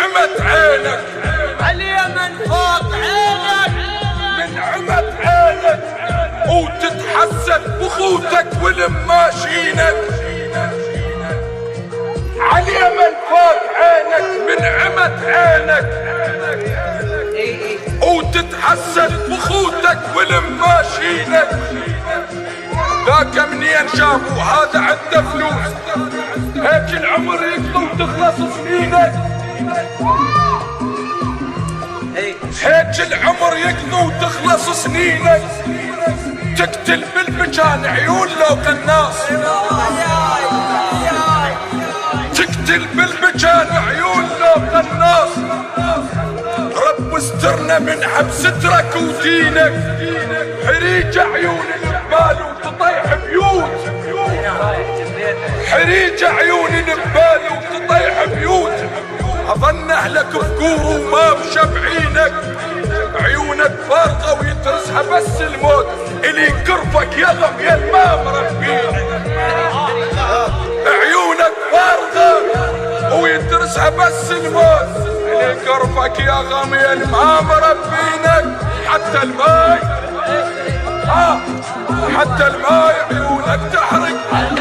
عمت عينك اليمن فوق عينك من عمت عينك وتتحسن بخوتك ولماشينك عاليمن فوق عينك من عمت عينك وتتحسن بخوتك ولماشينك ذاك منين شافوا هذا عنده فلوس هيك العمر يقضي وتخلص سنينك هيك العمر يقضي وتخلص سنينك تقتل بالمكان عيون لو قناص تقتل بالمكان عيون لو قناص رب استرنا من حب سترك ودينك حريج عيون الجبال وتطيح بيوت حريج عيون الجبال وتطيح بيوت اظن اهلك فقور وما مشبعينك عيونك فارغة ويترسها بس الموت اللي يقرفك يا غم يا ما مربينك عيونك فارغة ويترسها بس الموت اللي يقرفك يا غم يا ما مربينك حتى الماي حتى الماي عيونك تحرق